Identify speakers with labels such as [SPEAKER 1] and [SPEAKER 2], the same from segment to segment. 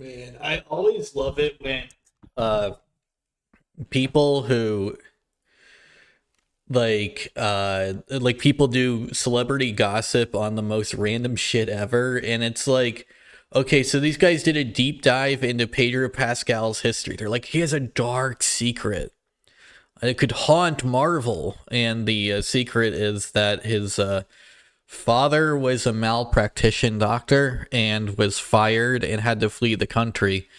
[SPEAKER 1] Man, I always love it when uh people who like people do celebrity gossip on the most random shit ever, and it's like, okay, so these guys did a deep dive into Pedro Pascal's history. They're like, he has a dark secret. It could haunt Marvel, and the secret is that his father was a malpractitioner doctor and was fired and had to flee the country.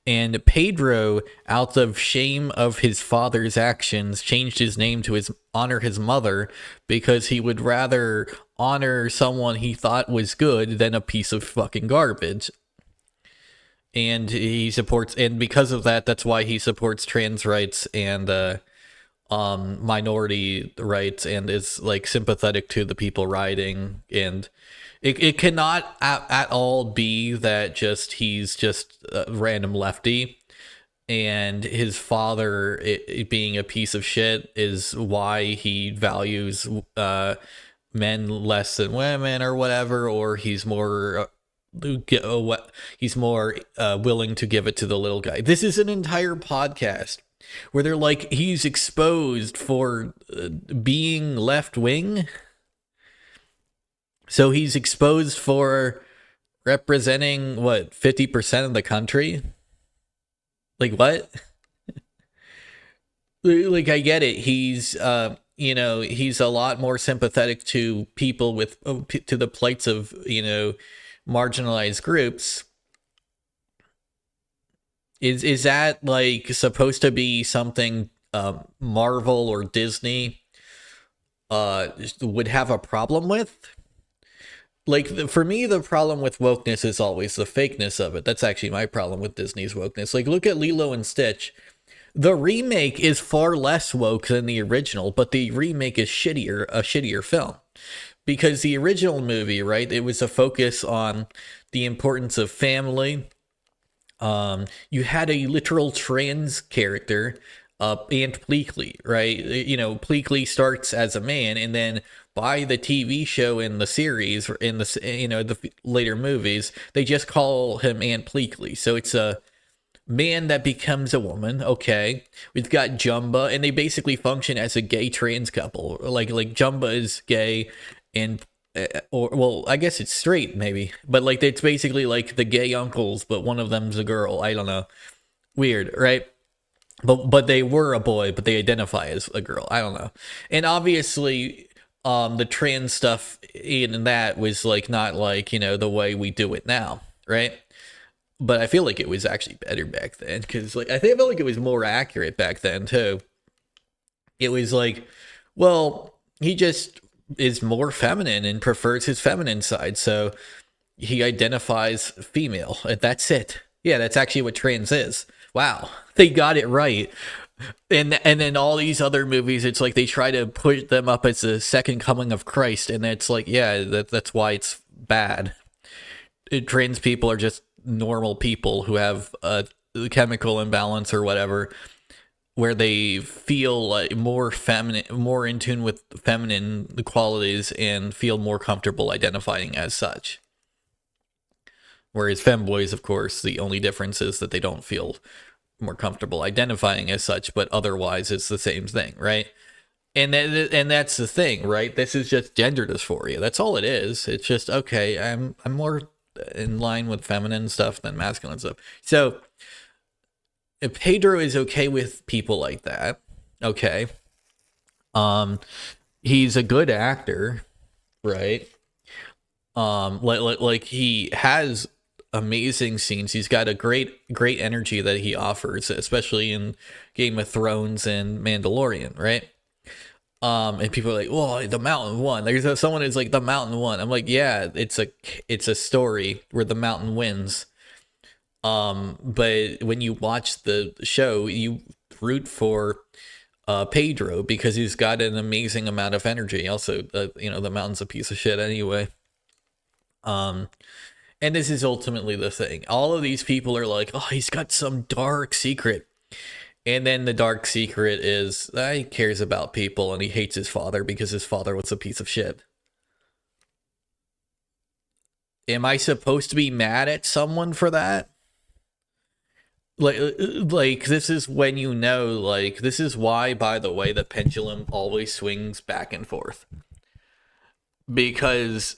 [SPEAKER 1] And Pedro, out of shame of his father's actions, changed his name to his honor his mother because he would rather honor someone he thought was good than a piece of fucking garbage. And he supports, and because of that, that's why he supports trans rights and minority rights, and is like sympathetic to the people rioting. And it cannot at all be that just he's just a random lefty, and his father it being a piece of shit is why he values men less than women or whatever, or he's more he's more willing to give it to the little guy. This is an entire podcast where they're like, he's exposed for being left wing. So he's exposed for representing what, 50% of the country? Like what? Like, I get it. He's he's a lot more sympathetic to people with to the plights of, marginalized groups. Is that like supposed to be something Marvel or Disney would have a problem with? Like, for me, the problem with wokeness is always the fakeness of it. That's actually my problem with Disney's wokeness. Like, look at Lilo and Stitch. The remake is far less woke than the original, but the remake is a shittier film. Because the original movie, right, it was a focus on the importance of family. You had a literal trans character, Aunt Pleakley, right? Pleakley starts as a man, and then by the TV show in the series, or in the the later movies, they just call him Aunt Pleakley. So it's a man that becomes a woman. Okay, we've got Jumba, and they basically function as a gay trans couple. Like Jumba is gay, and or well, I guess it's straight maybe, but like it's basically like the gay uncles, but one of them's a girl. I don't know, weird, right? But they were a boy, but they identify as a girl. I don't know, and obviously, the trans stuff in that was like not like the way we do it now, right? But I feel like it was actually better back then, because like I feel like it was more accurate back then too. It was like, well, he just is more feminine and prefers his feminine side, so he identifies female, and that's it. Yeah, that's actually what trans is. Wow, they got it right. And then all these other movies, it's like they try to put them up as the second coming of Christ, and it's like, yeah, that's why it's bad. Trans people are just normal people who have a chemical imbalance or whatever, where they feel like more feminine, more in tune with feminine qualities, and feel more comfortable identifying as such. Whereas femboys, of course, the only difference is that they don't feel more comfortable identifying as such, but otherwise it's the same thing, right? And that's the thing, right? This is just gender dysphoria. That's all it is. It's just, okay, I'm more in line with feminine stuff than masculine stuff. So if Pedro is okay with people like that, okay, he's a good actor, right? Like he has amazing scenes. He's got a great energy that he offers, especially in Game of Thrones and Mandalorian, right? And people are like, "Well, the Mountain won." There's someone who's like, "The Mountain won." I'm like, "Yeah, it's a story where the mountain wins." But when you watch the show, you root for Pedro because he's got an amazing amount of energy. Also, the mountain's a piece of shit anyway. And this is ultimately the thing. All of these people are like, "Oh, he's got some dark secret." And then the dark secret is he cares about people and he hates his father because his father was a piece of shit. Am I supposed to be mad at someone for that? like this is when you know, like, this is why, by the way, the pendulum always swings back and forth, because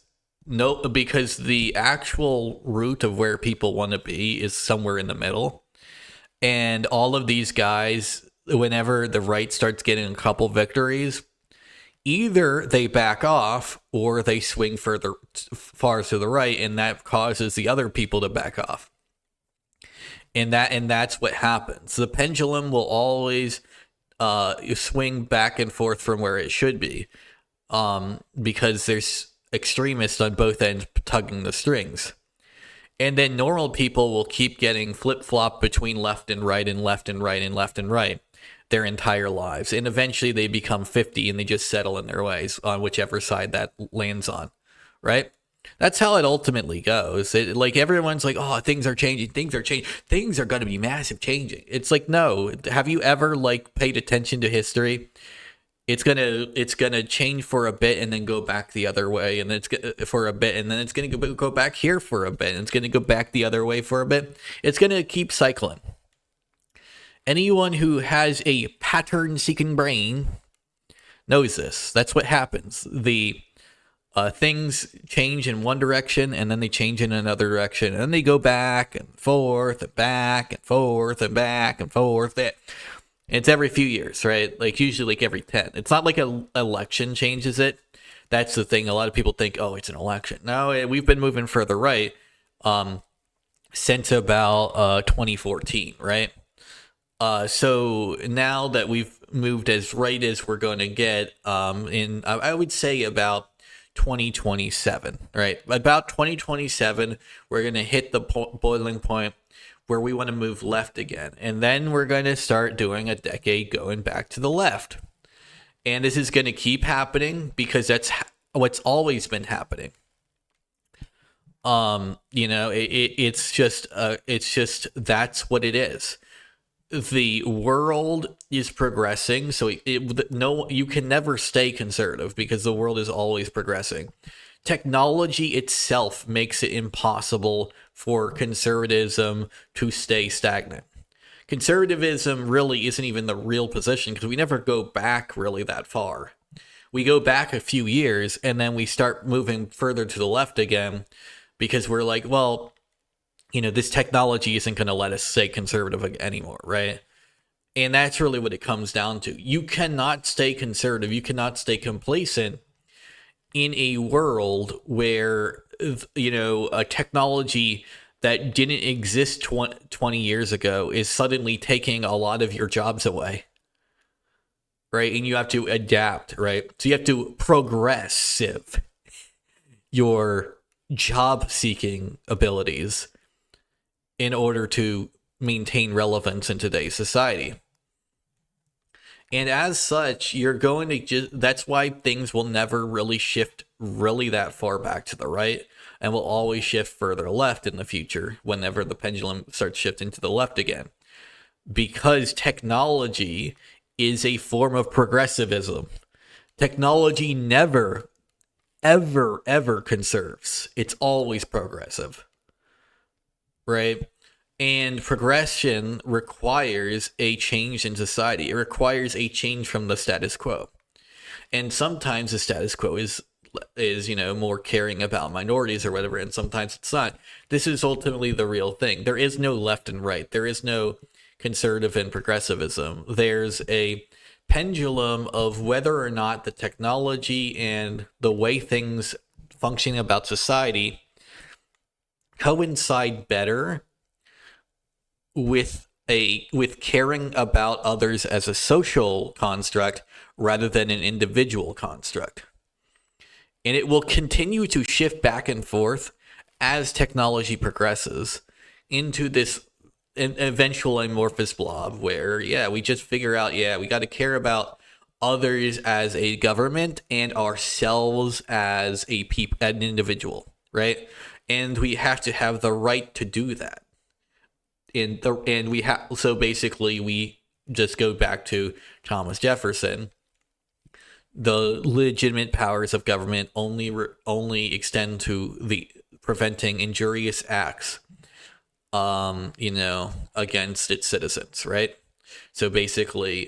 [SPEAKER 1] because the actual root of where people want to be is somewhere in the middle. And all of these guys, whenever the right starts getting a couple victories, either they back off or they swing far to the right, and that causes the other people to back off. And that's what happens. The pendulum will always swing back and forth from where it should be, because there's extremists on both ends tugging the strings. And then normal people will keep getting flip-flop between left and right and left and right and left and right their entire lives. And eventually they become 50 and they just settle in their ways on whichever side that lands on, right? That's how it ultimately goes. Like, everyone's like, oh, things are changing, things are going to be massive changing. It's like, no. Have you ever, like, paid attention to history? It's gonna change for a bit and then go back the other way, and then it's for a bit, and then it's gonna go back here for a bit, and it's gonna go back the other way for a bit. It's gonna keep cycling. Anyone who has a pattern-seeking brain knows this. That's what happens. The things change in one direction, and then they change in another direction, and then they go back and forth and back and forth and back and forth. It's every few years, right? Like, usually like every 10. It's not like an election changes it. That's the thing. A lot of people think, oh, it's an election. No, we've been moving further right since about 2014, right? So now that we've moved as right as we're going to get I would say about 2027, right? About 2027, we're going to hit the boiling point where we want to move left again. And then we're going to start doing a decade going back to the left. And this is going to keep happening because that's what's always been happening. It's just that's what it is. The world is progressing, so you can never stay conservative because the world is always progressing. Technology itself makes it impossible for conservatism to stay stagnant. Conservatism really isn't even the real position because we never go back really that far. We go back a few years and then we start moving further to the left again because we're like, well, this technology isn't going to let us stay conservative anymore, right? And that's really what it comes down to. You cannot stay conservative. You cannot stay complacent in a world where, a technology that didn't exist 20 years ago is suddenly taking a lot of your jobs away, right? And you have to adapt, right? So you have to progressive your job-seeking abilities in order to maintain relevance in today's society. And as such, you're going to that's why things will never really shift really that far back to the right, and will always shift further left in the future whenever the pendulum starts shifting to the left again. Because technology is a form of progressivism. Technology never, ever, ever conserves. It's always progressive. Right? And progression requires a change in society. It requires a change from the status quo. And sometimes the status quo is more caring about minorities or whatever, and sometimes it's not. This is ultimately the real thing. There is no left and right. There is no conservative and progressivism. There's a pendulum of whether or not the technology and the way things function about society coincide better with caring about others as a social construct rather than an individual construct. And it will continue to shift back and forth as technology progresses into this eventual amorphous blob where, we just figure out, we got to care about others as a government and ourselves as an individual, right? And we have to have the right to do that. So basically we just go back to Thomas Jefferson. The legitimate powers of government only extend to the preventing injurious acts against its citizens, right? So basically,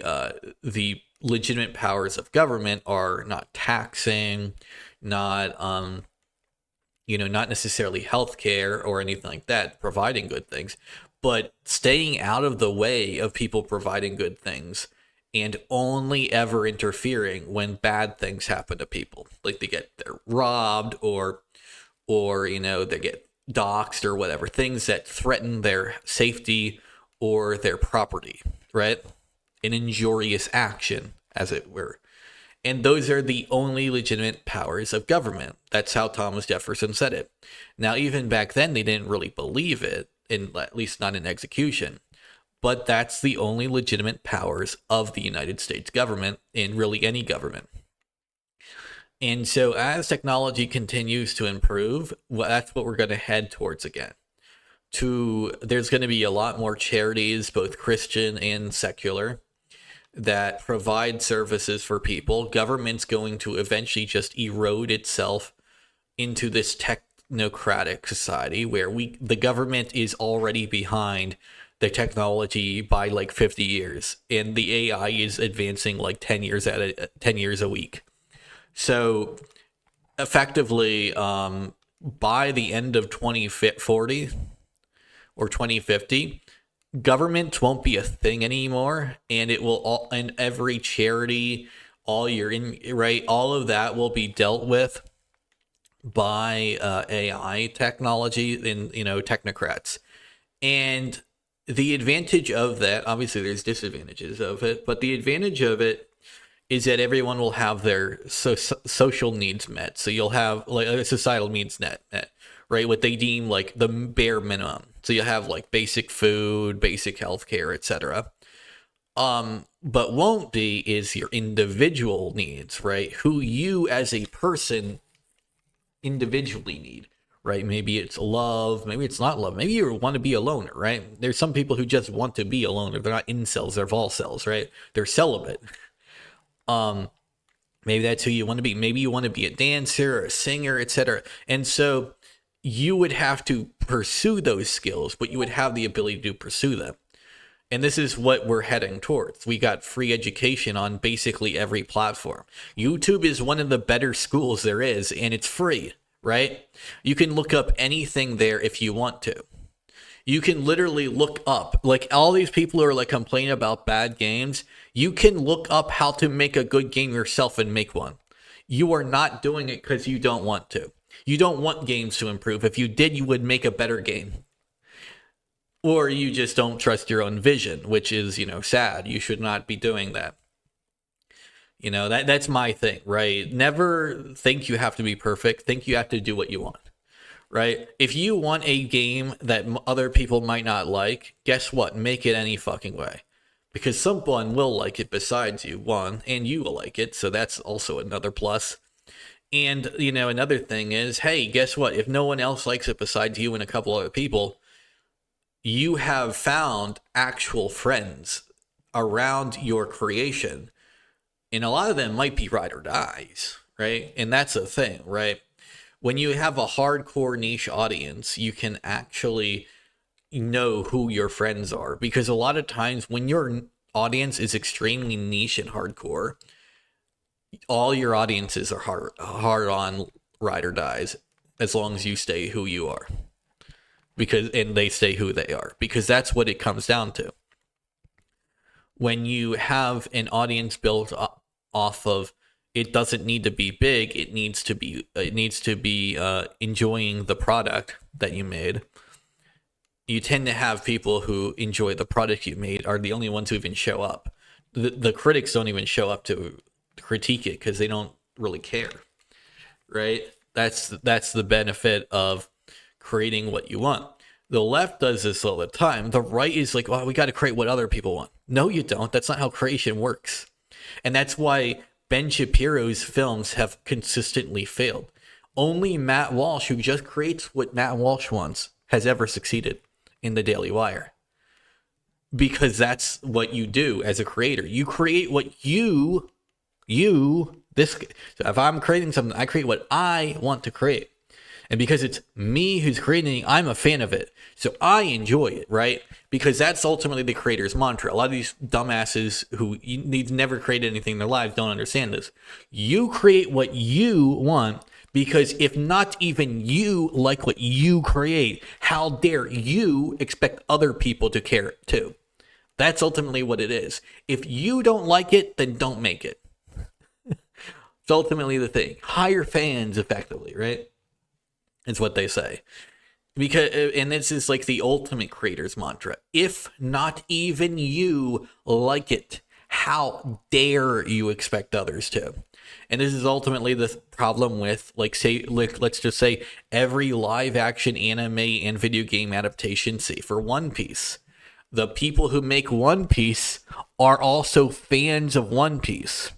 [SPEAKER 1] the legitimate powers of government are not taxing, not not necessarily healthcare or anything like that, providing good things, but staying out of the way of people providing good things and only ever interfering when bad things happen to people, like they're robbed or they get doxxed or whatever, things that threaten their safety or their property, right? An injurious action, as it were. And those are the only legitimate powers of government. That's how Thomas Jefferson said it. Now, even back then, they didn't really believe it, at least not in execution. But that's the only legitimate powers of the United States government, and really any government. And so as technology continues to improve, that's what we're going to head towards again. There's going to be a lot more charities, both Christian and secular, that provide services for people. Government's going to eventually just erode itself into this technocratic society where the government is already behind the technology by like 50 years, and the AI is advancing like 10 years a week. So effectively, by the end of 2040 or 2050, government won't be a thing anymore, and it will and every charity, all of that will be dealt with by AI technology and technocrats. And the advantage of that, obviously there's disadvantages of it, but the advantage of it is that everyone will have their social needs met. So you'll have like societal needs met, right? What they deem like the bare minimum. So you'll have like basic food, basic healthcare, etc. But won't be is your individual needs, right? Who you as a person individually need, right? Maybe it's love, maybe it's not love, maybe you want to be a loner, right? There's some people who just want to be a loner. They're not incels, they're volcels, right? They're celibate. Maybe that's who you want to be. Maybe you want to be a dancer or a singer, etc. And so you would have to pursue those skills, but you would have the ability to pursue them. And this is what we're heading towards. We got free education on basically every platform. YouTube is one of the better schools there is, and it's free, right? You can look up anything there if you want to. You can literally look up, like all these people who are like complaining about bad games, you can look up how to make a good game yourself and make one. You are not doing it because you don't want to. You don't want games to improve. If you did, you would make a better game. Or you just don't trust your own vision, which is, sad. You should not be doing that. That's my thing, right? Never think you have to be perfect. Think you have to do what you want. Right? If you want a game that other people might not like, guess what? Make it any fucking way. Because someone will like it besides you, one, and you will like it, so that's also another plus. And, another thing is, hey, guess what? If no one else likes it besides you and a couple other people, you have found actual friends around your creation. And a lot of them might be ride or dies, right? And that's a thing, right? When you have a hardcore niche audience, you can actually know who your friends are. Because a lot of times when your audience is extremely niche and hardcore, all your audiences are hard on ride or dies as long as you stay who you are. And they stay who they are. Because that's what it comes down to. When you have an audience built off of, it doesn't need to be big. It needs to be enjoying the product that you made. You tend to have people who enjoy the product you made are the only ones who even show up. The critics don't even show up to critique it because they don't really care, right? That's the benefit of creating what you want. The left does this all the time. The right is like, well, we got to create what other people want. No, you don't. That's not how creation works. And that's why Ben Shapiro's films have consistently failed. Only Matt Walsh, who just creates what Matt Walsh wants, has ever succeeded in The Daily Wire. Because that's what you do as a creator. You create what so if I'm creating something, I create what I want to create. And because it's me who's creating it, I'm a fan of it. So I enjoy it, right? Because that's ultimately the creator's mantra. A lot of these dumbasses who never created anything in their lives don't understand this. You create what you want, because if not even you like what you create, how dare you expect other people to care too? That's ultimately what it is. If you don't like it, then don't make it. It's ultimately the thing. Hire fans effectively, right? It's what they say. Because, and this is like the ultimate creator's mantra. If not even you like it, how dare you expect others to? And this is ultimately the problem with, let's just say every live action anime and video game adaptation, say for One Piece. The people who make One Piece are also fans of One Piece.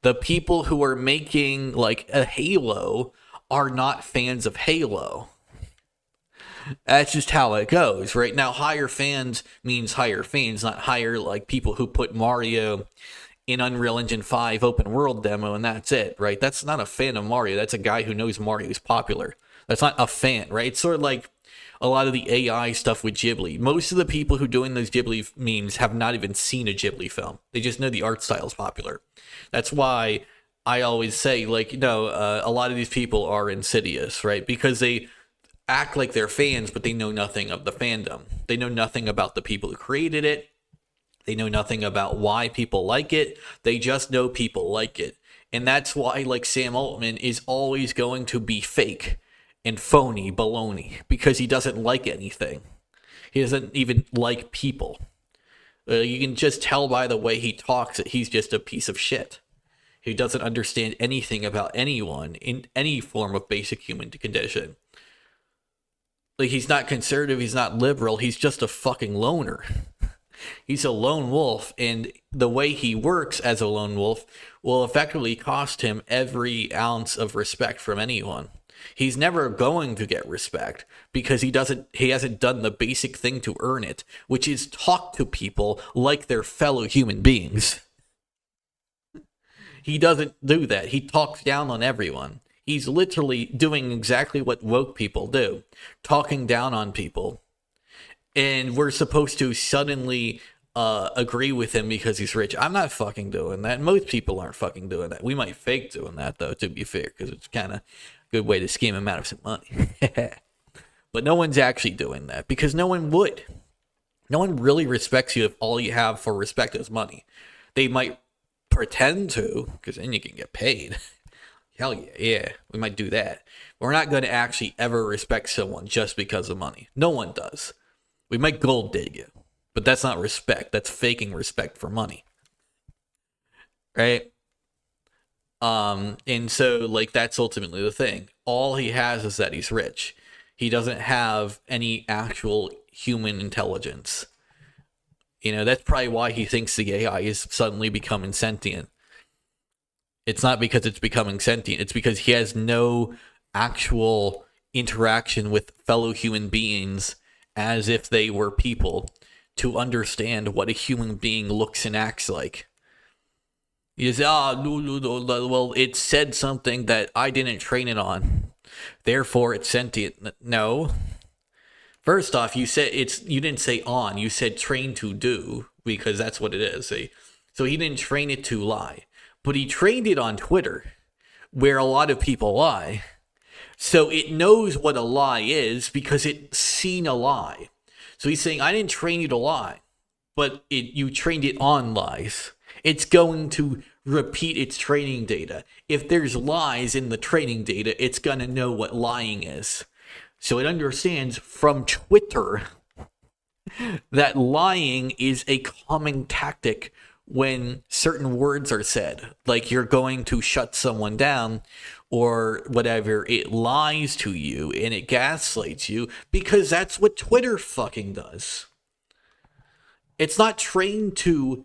[SPEAKER 1] The people who are making like a Halo are not fans of Halo. That's just how it goes, right? Now, hire fans means hire fans, not hire like people who put Mario in Unreal Engine 5 open world demo and that's it, right? That's not a fan of Mario. That's a guy who knows Mario is popular. That's not a fan, right? It's sort of like a lot of the AI stuff with Ghibli. Most of the people who doing those Ghibli memes have not even seen a Ghibli film. They just know the art style is popular. That's why I always say, like, a lot of these people are insidious, right? Because they act like they're fans, but they know nothing of the fandom. They know nothing about the people who created it. They know nothing about why people like it. They just know people like it. And that's why, like, Sam Altman is always going to be fake and phony baloney, because he doesn't like anything. He doesn't even like people. You can just tell by the way he talks that he's just a piece of shit. He doesn't understand anything about anyone in any form of basic human condition. Like, he's not conservative, he's not liberal, he's just a fucking loner. He's a lone wolf, and the way he works as a lone wolf will effectively cost him every ounce of respect from anyone. He's never going to get respect because he hasn't done the basic thing to earn it, which is talk to people like they're fellow human beings. He doesn't do that. He talks down on everyone. He's literally doing exactly what woke people do, talking down on people. And we're supposed to suddenly agree with him because he's rich. I'm not fucking doing that. Most people aren't fucking doing that. We might fake doing that, though, to be fair, because it's kind of a good way to scheme him out of some money. But no one's actually doing that, because no one would. No one really respects you if all you have for respect is money. They might pretend to, because then you can get paid. Hell yeah, we might do that. But we're not going to actually ever respect someone just because of money. No one does. We might gold dig you, but that's not respect. That's faking respect for money. Right? And so, like, that's ultimately the thing. All he has is that he's rich. He doesn't have any actual human intelligence. That's probably why he thinks the AI is suddenly becoming sentient. It's not because it's becoming sentient. It's because he has no actual interaction with fellow human beings as if they were people to understand what a human being looks and acts like. You say, no, well, it said something that I didn't train it on, therefore it's sentient. No. First off, you didn't say on, you said train to do, because that's what it is. So he didn't train it to lie, but he trained it on Twitter, where a lot of people lie. So it knows what a lie is because it's seen a lie. So he's saying, I didn't train you to lie, but you trained it on lies. It's going to repeat its training data. If there's lies in the training data, it's going to know what lying is. So it understands from Twitter that lying is a common tactic when certain words are said, like you're going to shut someone down or whatever. It lies to you and it gaslights you because that's what Twitter fucking does. It's not trained to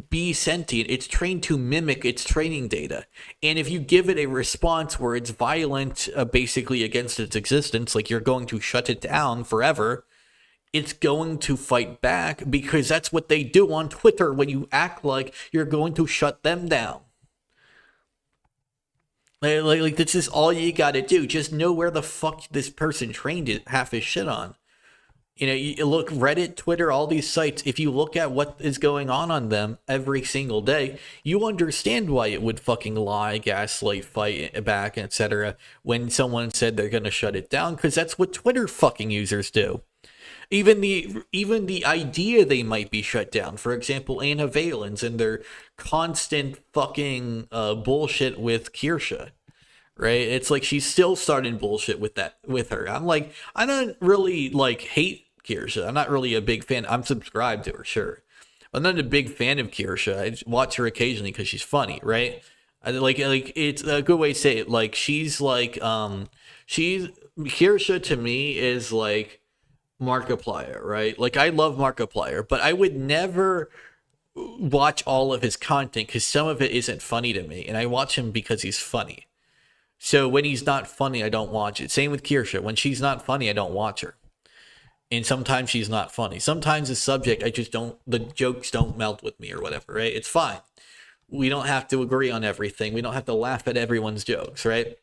[SPEAKER 1] be sentient. It's trained to mimic its training data. And if you give it a response where it's violent, basically against its existence, like you're going to shut it down forever, it's going to fight back because that's what they do on Twitter when you act like you're going to shut them down. Like this is all you got to do. Just know where the fuck this person trained it, half his shit on. You know, you look Reddit, Twitter, all these sites. If you look at what is going on them every single day, you understand why it would fucking lie, gaslight, fight back, etc. When someone said they're gonna shut it down, because that's what Twitter fucking users do. Even the idea they might be shut down. For example, Anna Valens and their constant fucking bullshit with Kirsha, right? It's like she's still starting bullshit with her. I'm like, I don't really like hate Kirsha. I'm not really a big fan. I'm subscribed to her, sure. I'm not a big fan of Kirsha. I just watch her occasionally because she's funny, right? Like it's a good way to say it. Like she's Kirsha to me is like Markiplier, right? Like I love Markiplier, but I would never watch all of his content because some of it isn't funny to me, and I watch him because he's funny. So when he's not funny, I don't watch it. Same with Kirsha. When she's not funny, I don't watch her. And sometimes she's not funny. Sometimes the subject, the jokes don't melt with me or whatever, right? It's fine. We don't have to agree on everything. We don't have to laugh at everyone's jokes, right?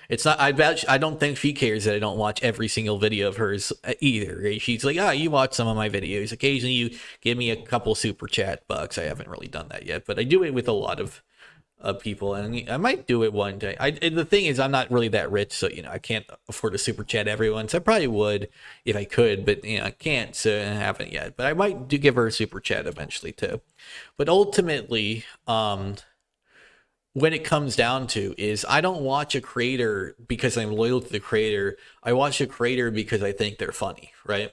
[SPEAKER 1] It's not, I don't think she cares that I don't watch every single video of hers either. Right? She's like, you watch some of my videos. Occasionally you give me a couple super chat bucks. I haven't really done that yet, but I do it with a lot of people, and I might do it one day. The thing is, I'm not really that rich, so I can't afford to super chat everyone. So I probably would if I could, but I can't, so I haven't yet. But I might do give her a super chat eventually too. But ultimately, when it comes down to is I don't watch a creator because I'm loyal to the creator. I watch a creator because I think they're funny, right?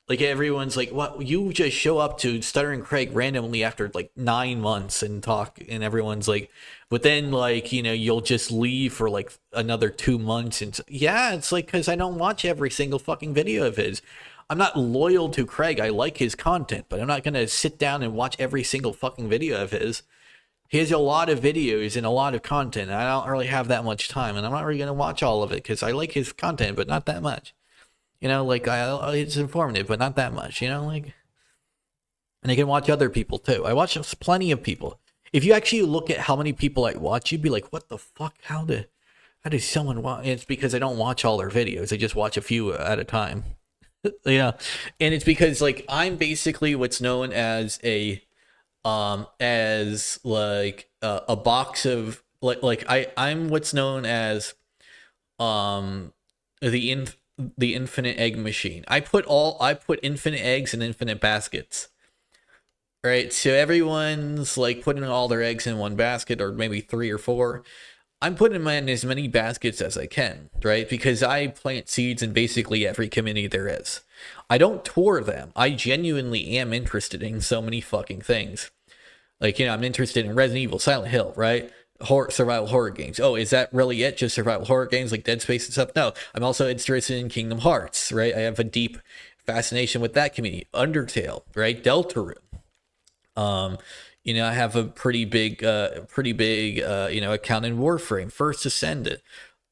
[SPEAKER 1] Like everyone's like, what? You just show up to Stuttering Craig randomly after like 9 months and talk, and everyone's like, but then like you'll just leave for like another 2 months, and yeah, it's like because I don't watch every single fucking video of his. I'm not loyal to Craig. I like his content, but I'm not gonna sit down and watch every single fucking video of his. He has a lot of videos and a lot of content. And I don't really have that much time, and I'm not really gonna watch all of it because I like his content, but not that much. Like it's informative, but not that much. And I can watch other people too. I watch plenty of people. If you actually look at how many people I watch, you'd be like, "What the fuck? How does someone watch?" It's because I don't watch all their videos. I just watch a few at a time. And it's because like I'm basically what's known as a a box of I'm what's known as the infinite egg machine. I put infinite eggs in infinite baskets. Right? So everyone's like putting all their eggs in one basket, or maybe 3 or 4. I'm putting them in as many baskets as I can, right? Because I plant seeds in basically every community there is. I don't tour them. I genuinely am interested in so many fucking things. Like, I'm interested in Resident Evil, Silent Hill, right? Survival horror games. Oh, is that really it? Just survival horror games like Dead Space and stuff? No, I'm also interested in Kingdom Hearts, right? I have a deep fascination with that community. Undertale, right? Deltarune. I have a pretty big account in Warframe, First Ascendant.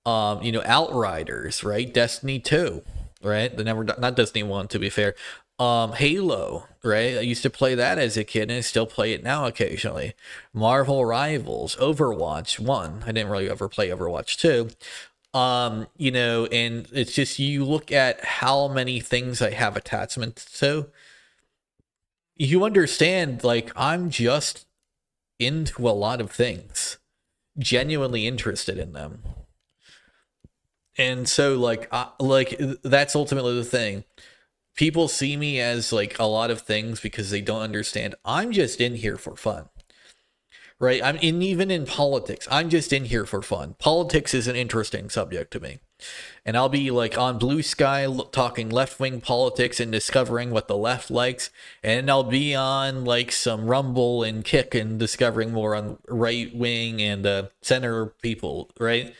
[SPEAKER 1] Outriders, right? Destiny 2, right? Not Destiny 1, to be fair. Halo, right? I used to play that as a kid, and I still play it now occasionally. Marvel Rivals, Overwatch 1. I didn't really ever play Overwatch 2. And it's just you look at how many things I have attachments to. You understand, like, I'm just into a lot of things, genuinely interested in them. And so, that's ultimately the thing. People see me as like a lot of things because they don't understand. I'm just in here for fun, right? Even in politics, I'm just in here for fun. Politics is an interesting subject to me. And I'll be like on Blue Sky talking left-wing politics and discovering what the left likes. And I'll be on like some Rumble and Kick and discovering more on right-wing and center people, right?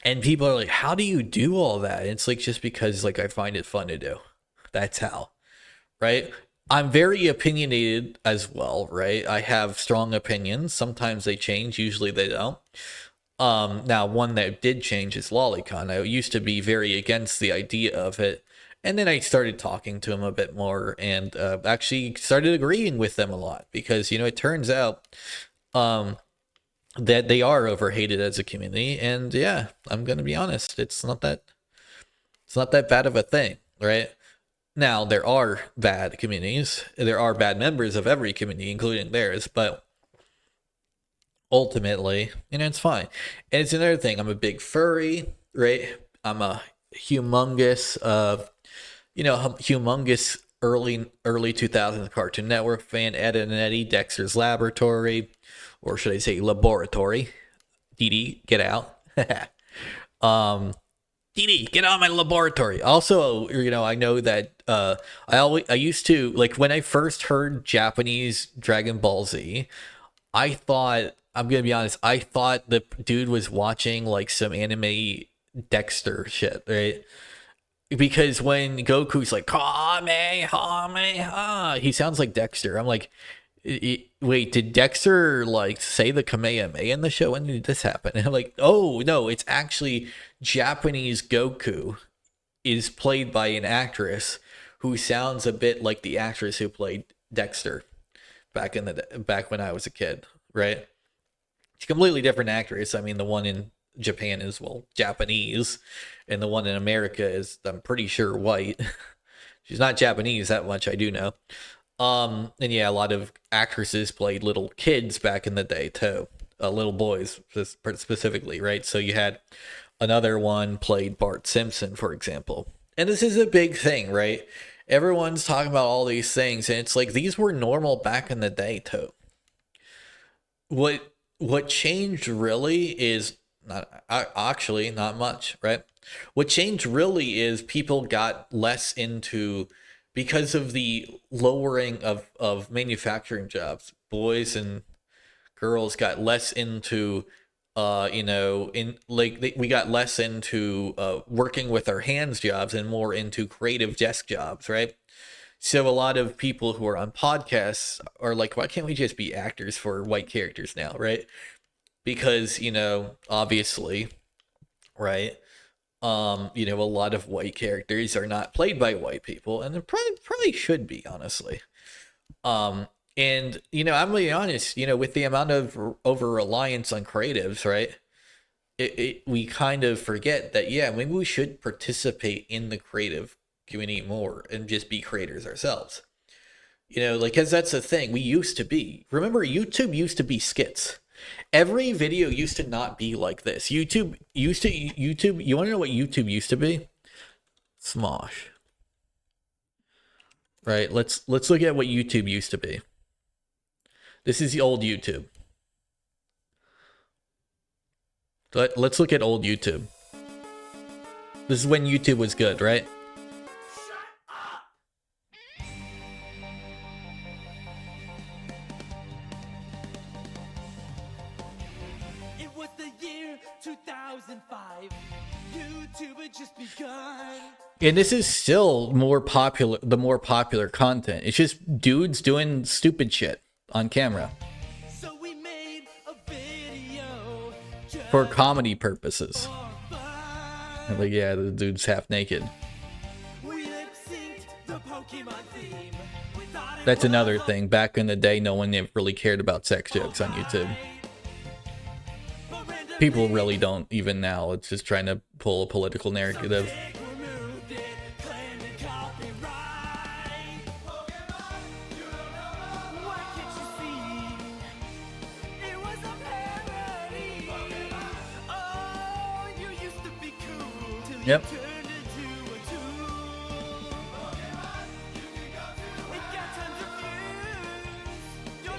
[SPEAKER 1] And people are like, how do you do all that? And it's like, just because like I find it fun to do. That's how, right? I'm very opinionated as well, right? I have strong opinions. Sometimes they change. Usually they don't. Now, one that did change is Lolicon. I used to be very against the idea of it. And then I started talking to him a bit more and actually started agreeing with them a lot because, it turns out that they are overhated as a community. And yeah, I'm gonna be honest, it's not that bad of a thing, right? Now there are bad communities, there are bad members of every community, including theirs, but ultimately, it's fine. And it's another thing. I'm a big furry, right? I'm a humongous, humongous early 2000s Cartoon Network fan. Ed and Eddie, Dexter's Laboratory, or should I say Laboratory? Dee Dee, get out. Dee Dee, get out of my laboratory. Also, I know that I used to, like, when I first heard Japanese Dragon Ball Z, I thought, I'm gonna be honest, I thought the dude was watching like some anime Dexter shit, right? Because when Goku's like Kamehameha, he sounds like Dexter. I'm like, wait, did Dexter like say the Kamehameha in the show? When did this happen? And I'm like, oh no, it's actually Japanese Goku is played by an actress who sounds a bit like the actress who played Dexter back when I was a kid, right? It's a completely different actress. I mean, the one in Japan is, well, Japanese, and the one in America is, I'm pretty sure, white. She's not Japanese, that much I do know. And yeah, a lot of actresses played little kids back in the day too, little boys specifically, right? So you had another one played Bart Simpson, for example, and this is a big thing, right? Everyone's talking about all these things, and it's like these were normal back in the day too. What changed really is not actually not much, right? What changed really is people got less into, because of the lowering of manufacturing jobs, boys and girls got less into we got less into working with our hands jobs and more into creative desk jobs, right? So a lot of people who are on podcasts are like, why can't we just be actors for white characters now, right? Because, obviously, right? A lot of white characters are not played by white people, and they probably should be, honestly. And I'm really honest, with the amount of over reliance on creatives, right? We kind of forget that, yeah, maybe we should participate in the creative community more and just be creators ourselves. Because that's the thing we used to be. Remember, YouTube used to be skits. Every video used to not be like this. YouTube, you want to know what YouTube used to be? Smosh. Right, let's look at what YouTube used to be. This is the old YouTube. Let's look at old YouTube. This is when YouTube was good, right?
[SPEAKER 2] It was the year 2005. YouTube had just begun.
[SPEAKER 1] And this is still the more popular content. It's just dudes doing stupid shit on camera.
[SPEAKER 2] So we made a video
[SPEAKER 1] for comedy purposes. Like, yeah, the dude's half naked.
[SPEAKER 2] We lip-synced the Pokemon theme.
[SPEAKER 1] That's another thing. Back in the day, no one really cared about sex jokes on YouTube. People really don't even now. It's just trying to pull a political narrative. Yep.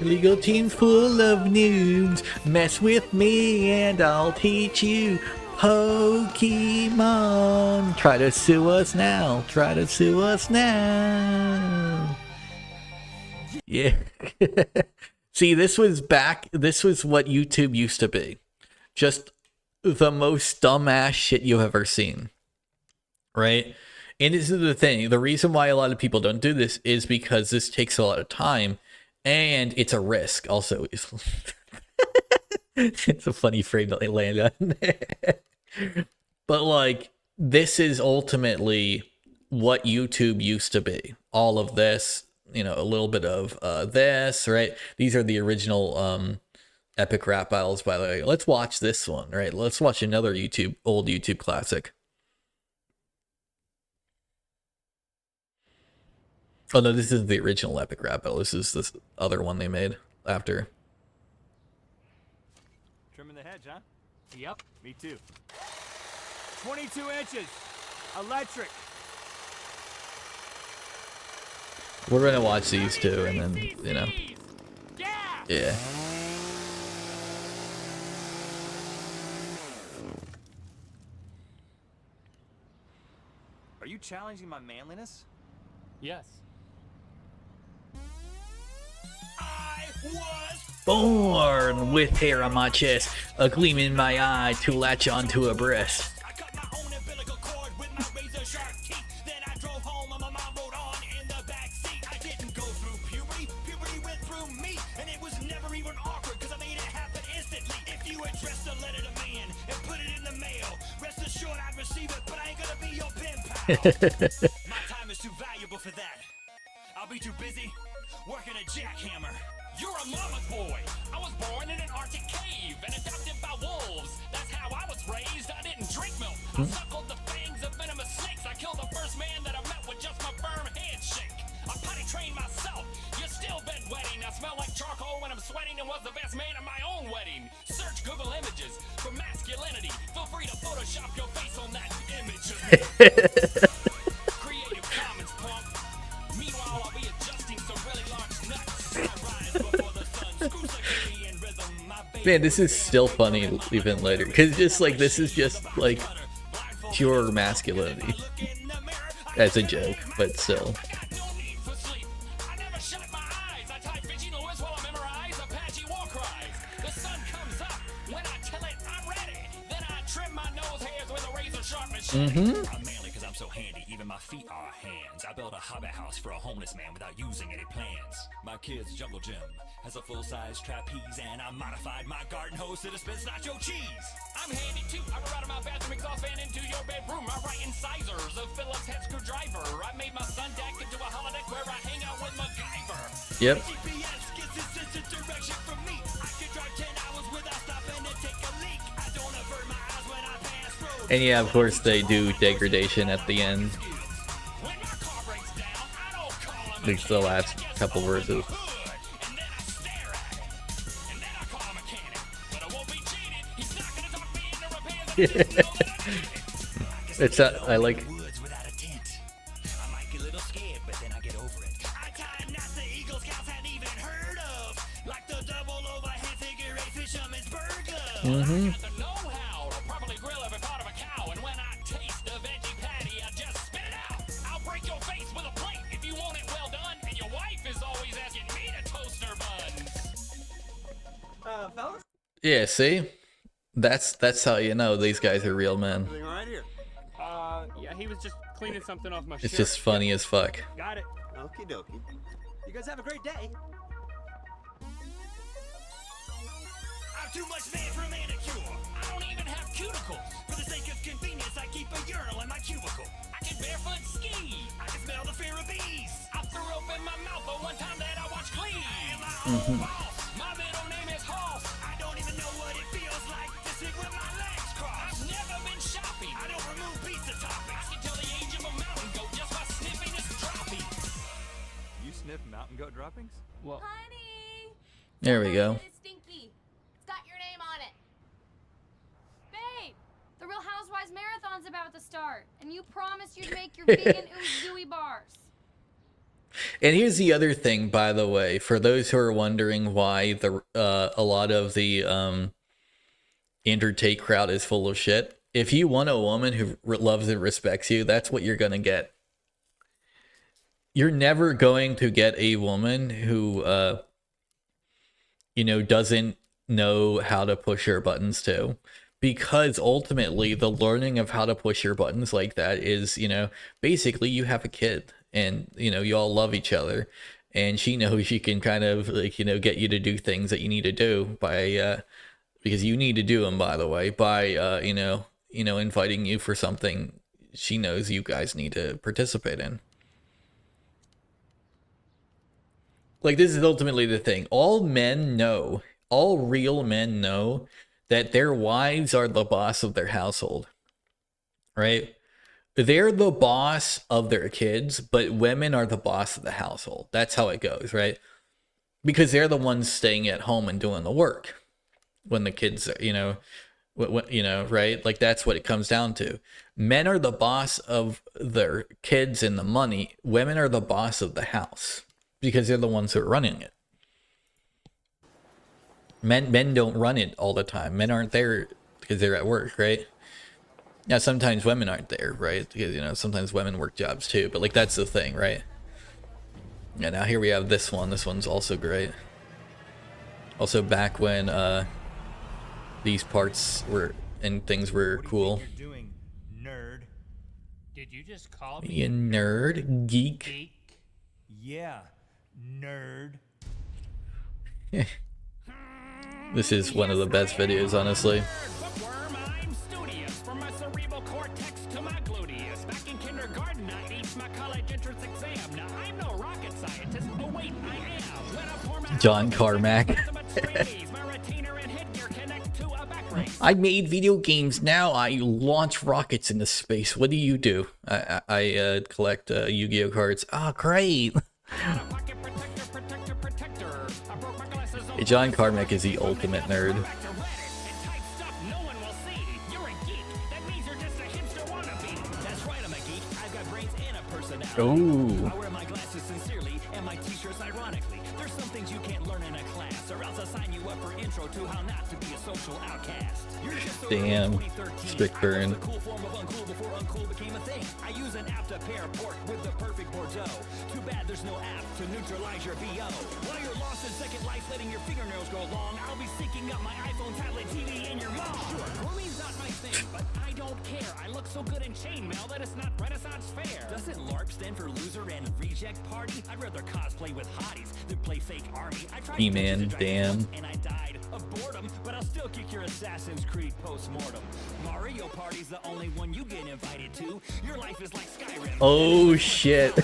[SPEAKER 1] Illegal team full of noobs. Mess with me and I'll teach you Pokemon. Try to sue us now. Try to sue us now. Yeah. See, this was what YouTube used to be. Just the most dumbass shit you've ever seen. Right? And this is the thing. The reason why a lot of people don't do this is because this takes a lot of time and it's a risk also. It's a funny frame that they land on. But like, this is ultimately what YouTube used to be. All of this, a little bit of this, right? These are the original epic rap battles, by the way. Let's watch this one, right? Let's watch another old YouTube classic. Oh no, this isn't the original epic rap battle. This is this other one they made after.
[SPEAKER 3] Trimming the hedge, huh? Yep, me too. 22 inches. Electric.
[SPEAKER 1] We're gonna watch these two, and then, you know. Yeah.
[SPEAKER 3] Are you challenging my manliness?
[SPEAKER 2] Yes.
[SPEAKER 3] I was
[SPEAKER 1] Born with hair on my chest, a gleam in my eye to latch onto a breast.
[SPEAKER 3] I cut my own umbilical cord with my razor sharp teeth. Then I drove home and my mom rode on in the back seat. I didn't go through puberty. Puberty went through me. And it was never even awkward because I made it happen instantly. If you addressed a letter to man and put it in the mail, rest assured I'd receive it, but I ain't gonna be your pen pal. My time is too valuable for that. I'll be too busy working a jackhammer.
[SPEAKER 2] You're a mama's boy. I was born in an Arctic cave and adopted by wolves. That's how I was raised. I didn't drink milk. I suckled the fangs of venomous snakes. I killed the first man that I met with just my firm handshake. I potty trained myself. You're still bedwetting. I smell like charcoal when I'm sweating and was the best man at my own wedding. Search Google Images for masculinity. Feel free to Photoshop your face on that image of me. Creative Commons, punk. Meanwhile, I'll be adjusting some really large nuts. I rise before the sun. Screw security and rhythm. My baby
[SPEAKER 1] Man, this is still funny even later, because just like this is just like pure masculinity as a joke, but still.
[SPEAKER 2] I got no need for sleep. I never shut my eyes. I type Bitchy Lewis while I memorize Apache war cries. The sun comes up when I tell it I'm ready. Then I trim my nose hairs with a razor sharp machete.
[SPEAKER 3] I'm manly because I'm so handy, even my feet are hands. I built a hobbit house for a homeless man without using any plans. My kid's jungle gym has a full-size trapeze, and I modified my garden hose to dispense nacho cheese.
[SPEAKER 2] I'm handy too. I run out of my bathroom exhaust fan into your bedroom. I write incisors of Phillips head screwdriver. I made my sun deck into a holodeck where I hang out with MacGyver.
[SPEAKER 1] Yep.
[SPEAKER 3] GPS gets its instant direction from me. I can drive 10 hours without stopping to take a leak. I don't avert my eyes when I pass roads.
[SPEAKER 1] And yeah, of course they do degradation at the end.
[SPEAKER 2] When my car breaks down, I don't call him.
[SPEAKER 1] Like the last couple verses.
[SPEAKER 2] And then I stare at it. And then I call a mechanic. But I won't be cheated. He's not gonna talk me into repairs.
[SPEAKER 1] It's I like.
[SPEAKER 3] Woods without a tent. I might get a little scared, but then I get over it. I tie knots the Eagle Scouts hadn't even heard of, like the double overhead figure eight fisherman's burger.
[SPEAKER 1] Mm-hmm.
[SPEAKER 2] I got the know-how to properly grill every part of a cow. And when I taste the veggie patty, I just spit it out. I'll break your face with a plate if you want it well done. And your wife is always asking me to toast her buns.
[SPEAKER 4] Fellas,
[SPEAKER 1] Yeah, see, that's how you know these guys are real men.
[SPEAKER 4] everything all right here?
[SPEAKER 5] Yeah, he was just cleaning something off my
[SPEAKER 1] It's
[SPEAKER 5] shirt.
[SPEAKER 1] just funny as fuck.
[SPEAKER 5] Got it.
[SPEAKER 4] Okie dokie. You guys have a great day.
[SPEAKER 3] I'm too much man for a manicure.
[SPEAKER 2] I don't even have cuticles.
[SPEAKER 3] For the sake of convenience, I keep a urinal in my cubicle.
[SPEAKER 2] I can barefoot ski.
[SPEAKER 3] I can smell the fear of bees.
[SPEAKER 2] I threw open my mouth the one time that I watched Clean.
[SPEAKER 3] I am my own boss.
[SPEAKER 2] My middle name is Hoss.
[SPEAKER 3] I don't even know what it feels like to sleep with my legs crossed.
[SPEAKER 2] I've never been shopping.
[SPEAKER 3] I don't remove pizza toppings.
[SPEAKER 2] I can tell the age of a mountain goat just by sniffing its droppings.
[SPEAKER 3] You sniff mountain goat droppings?
[SPEAKER 5] Well,
[SPEAKER 6] Honey!
[SPEAKER 1] There we go.
[SPEAKER 6] It's stinky. It's got your name on it. Babe, the Real Housewives Marathon's about to start, and you promised you'd make your vegan ooey bars.
[SPEAKER 1] And here's the other thing, by the way, for those who are wondering why the a lot of the Intertake crowd is full of shit. If you want a woman who loves and respects you, that's what you're gonna get. You're never going to get a woman who doesn't know how to push her buttons too. Because ultimately the learning of how to push your buttons like that is, basically you have a kid and, you all love each other and she knows she can kind of like, get you to do things that you need to do by, because you need to do them, by the way, by, inviting you for something she knows you guys need to participate in. Like, this is ultimately the thing. All men know all real men know that their wives are the boss of their household, right? They're the boss of their kids, but women are the boss of the household. That's how it goes, right? Because they're the ones staying at home and doing the work when the kids, right? Like that's what it comes down to. Men are the boss of their kids and the money. Women are the boss of the house because they're the ones who are running it. Men don't run it all the time. Men aren't there because they're at work, right? Now, sometimes women aren't there, right? Because, sometimes women work jobs too, but like that's the thing, right? Yeah, now here we have this one. This one's also great. Also back when these parts were and things were cool.
[SPEAKER 3] You're doing, nerd.
[SPEAKER 5] Did you just call
[SPEAKER 1] You nerd, geek.
[SPEAKER 5] geek?
[SPEAKER 3] Yeah, nerd.
[SPEAKER 1] This is one of the best videos, honestly.
[SPEAKER 2] Bookworm, I'm studious. From my cerebral cortex to my gluteus. Back in kindergarten, I aced my college entrance exam. Now I'm no rocket scientist. Oh wait, I am. When I pour my
[SPEAKER 1] John Carmack.
[SPEAKER 2] my retainer and headgear connect to a back brace.
[SPEAKER 1] I made video games. Now I launch rockets into space. What do? I collect Yu-Gi-Oh cards. Oh, great.
[SPEAKER 2] Pocket protector. I broke my glasses
[SPEAKER 1] Hey, John Carmack is the ultimate nerd.
[SPEAKER 2] back to Reddit and type stuff no one will see. You're a geek. That means you're just a hipster wannabe.
[SPEAKER 3] That's right, I'm a geek. I've got brains and a personality.
[SPEAKER 1] Ooh.
[SPEAKER 3] I wear my glasses sincerely and my t-shirts ironically. There's some things you can't learn in a class, or else I'll sign you up for intro to how not to be a social outcast. You're just so
[SPEAKER 1] Damn.
[SPEAKER 3] 2013.
[SPEAKER 1] Strict burn.
[SPEAKER 3] I was the cool form of uncool before uncool became a thing. I use an app to pair pork with the perfect Bordeaux. Too bad there's no app to neutralize your VO. While you're lost in second life, letting your fingernails grow long, I'll be syncing up my iPhone, tablet, TV, and your mom.
[SPEAKER 2] Sure, grooming's not my thing, but I don't care. I look so good in chainmail that it's not Renaissance fair.
[SPEAKER 3] Doesn't LARP stand for loser and reject party? I'd rather cosplay with hotties than play fake army. I tried
[SPEAKER 1] He-Man,
[SPEAKER 3] Dungeons & Dragons
[SPEAKER 1] damn.
[SPEAKER 3] once and I died of boredom, but I'll still kick your Assassin's Creed post-mortem. Mario Party's the only one you get invited to. Your life is like Skyrim.
[SPEAKER 1] Oh, shit.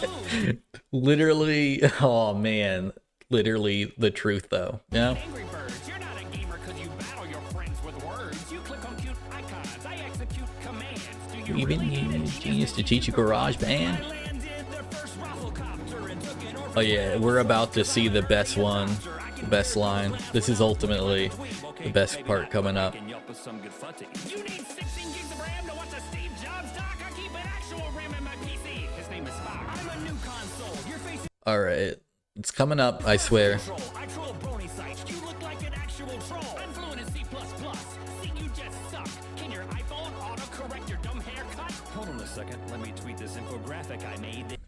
[SPEAKER 3] Ooh.
[SPEAKER 1] Literally, oh man. Literally the truth, though. Yeah.
[SPEAKER 2] Angry Birds, you're not a gamer because you battle your friends with words. You click on cute icons, I execute commands. Do you
[SPEAKER 1] Even
[SPEAKER 2] really need a
[SPEAKER 1] use genius to teach you garage band.
[SPEAKER 3] I landed the first rafflecopter and took an
[SPEAKER 1] Oh yeah, we're about to see the best one, the best line. This is ultimately the best part coming up.
[SPEAKER 2] You need 16 gigs of RAM to watch a Steve Jobs doc? I keep an actual RAM in my PC. His name is Spock.
[SPEAKER 3] I'm a new console. Your face is
[SPEAKER 1] All right, it's coming up. I swear.
[SPEAKER 3] troll. I troll brony sites. You look like an actual troll.
[SPEAKER 2] I'm fluent in C++. See, you just suck. Can your iPhone autocorrect your dumb haircut?
[SPEAKER 3] Hold on a second. Let me tweet this infographic I made.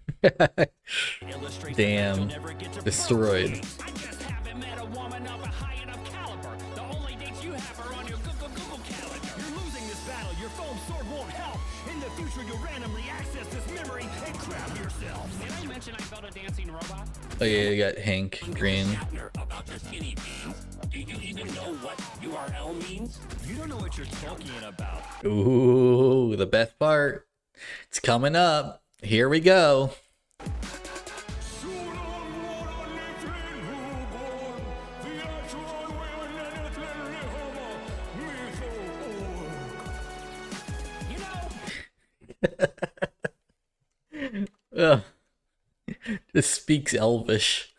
[SPEAKER 3] Illustrates
[SPEAKER 1] Damn.
[SPEAKER 3] that you'll never get to
[SPEAKER 1] Destroyed.
[SPEAKER 2] I just haven't met a woman of a high enough caliber. The only dates you have are on your Google calendar.
[SPEAKER 3] You're losing this battle. Your foam sword won't help. In the future, you'll randomly access this memory and crap yourself.
[SPEAKER 2] Did I mention I built a dancing robot?
[SPEAKER 1] Oh yeah, you got Hank Green.
[SPEAKER 2] About the skinny beans. Do you even know what URL means?
[SPEAKER 3] You don't know what you're talking about.
[SPEAKER 1] Ooh, the best part. It's coming up. Here we go.
[SPEAKER 2] You know,
[SPEAKER 1] Ugh. This speaks Elvish.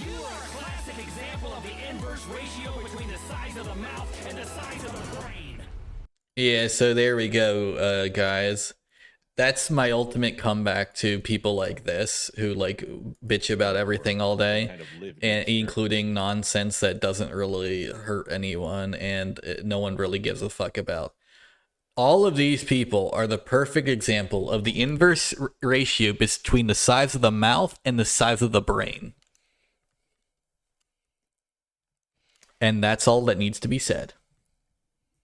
[SPEAKER 2] you are a classic example of the inverse ratio between the size of the mouth and the size of the brain.
[SPEAKER 1] Yeah, so there we go, guys. That's my ultimate comeback to people like this who like bitch about everything all day, and including nonsense that doesn't really hurt anyone and no one really gives a fuck about. All of these people are the perfect example of the inverse ratio between the size of the mouth and the size of the brain. And that's all that needs to be said.